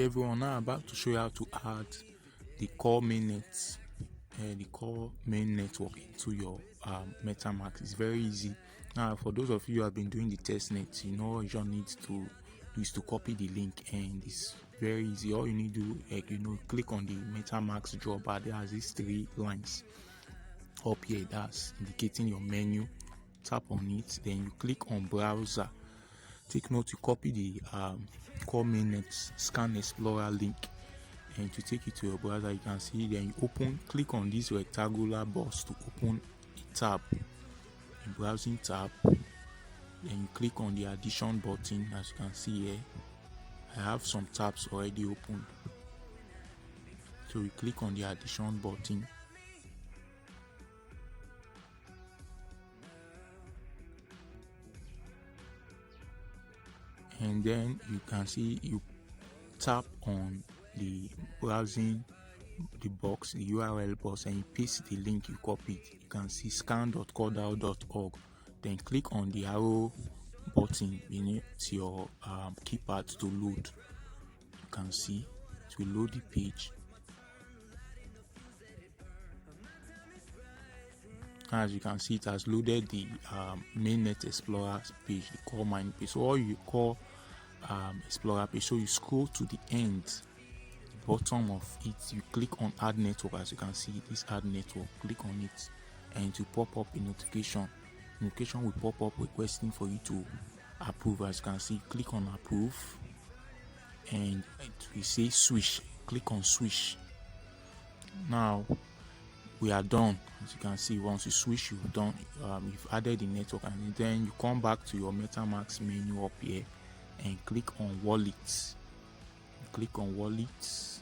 everyone, now I'm about to show you how to add the core mainnet, the core main network into your MetaMask. It's very easy. Now, for those of you who have been doing the testnet, you know you just need to do is to copy the link, and it's very easy. All you need to do, click on the MetaMask drawbar. There's these 3 lines up here that's indicating your menu. Tap on it, then you click on browser. Take note to copy the core mainnet scan explorer link, and to take it to your browser, you can see. Then you click on this rectangular box to open a tab, a browsing tab. Then you click on the addition button. As you can see here, I have some tabs already opened, so you click on the addition button. And then you can see you tap on the browsing the box, the URL box, and you paste the link you copied. You can see scan.cordao.org. Then click on the arrow button beneath your keypad to load. You can see it will load the page. As you can see, it has loaded the Mainnet Explorer page, the core mine page. So all you call Explorer page. So you scroll to the end, the bottom of it. You click on Add Network. As you can see, this Add Network. Click on it, and it will pop up a notification. Notification will pop up requesting for you to approve. As you can see, click on Approve, and it will say Switch. Click on Switch. Now we are done. As you can see, once you switch, you've done. You've added the network, and then you come back to your MetaMask menu up here and click on Wallets. Click on Wallets.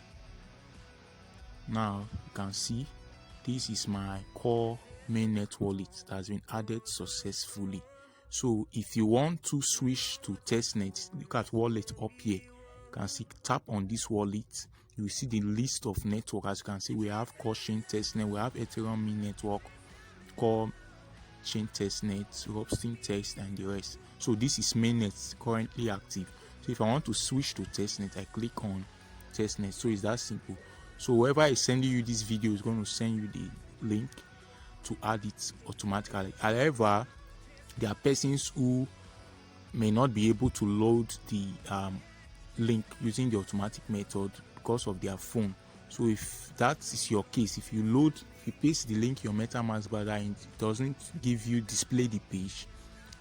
Now you can see this is my core mainnet wallet that has been added successfully. So if you want to switch to testnet, look at wallet up here. You can see, tap on this wallet. You will see the list of network. As you can see, we have core chain testnet, we have Ethereum main network, core chain testnet, Robstin test, and the rest. So this is mainnet currently active. So if I want to switch to testnet, I click on testnet. So it's that simple. So whoever is sending you this video is going to send you the link to add it automatically. However, there are persons who may not be able to load the link using the automatic method because of their phone. So if that is your case, if you paste the link in your MetaMask browser and it doesn't display the page,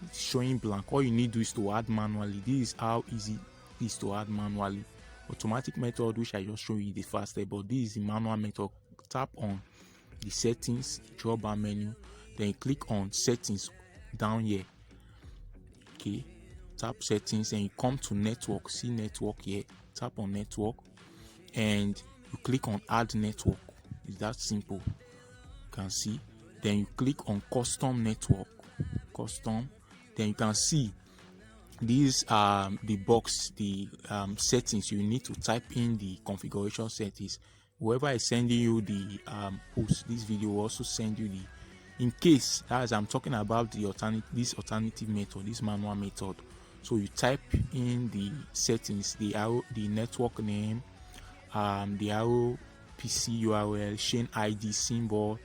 it's showing blank, all you need to do is to add manually. This is how easy it is to add manually. Automatic method, which I just showed you the first step, but this is the manual method. Tap on the settings, drawbar menu, then you click on settings down here. Okay, tap settings, and you come to network. See network here. Tap on network, and you click on add network. It's that simple. You can see. Then you click on custom network. Custom. Then you can see these the box, the settings. You need to type in the configuration settings. Whoever is sending you the post, this video will also send you in case, as I'm talking about this alternative method, this manual method. So you type in the settings, the network name, the arrow PC URL, chain ID, symbol,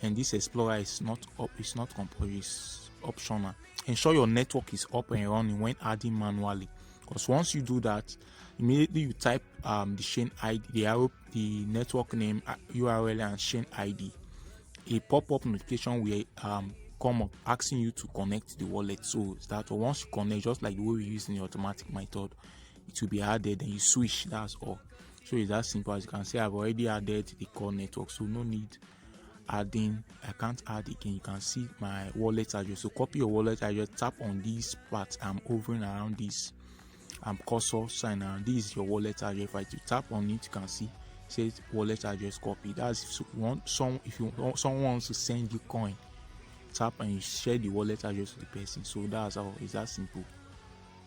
and this explorer is not compulsory, it's optional. Ensure your network is up and running when adding manually, because once you do that, immediately you type the chain ID, the arrow, the network name, URL, and chain ID. A pop-up notification will come up asking you to connect the wallet. So that once you connect, just like the way we use in the automatic method, it will be added, and you switch. That's all. So it's that simple. As you can see, I've already added the core network, so no need adding. I can't add again. You can see my wallet address. So copy your wallet address, tap on this part. I'm hovering around this cursor sign, and this is your wallet address. If I tap on it, you can see it says wallet address copy. That's if someone wants to send you coin, tap and you share the wallet address to the person. So that's how. It's that simple.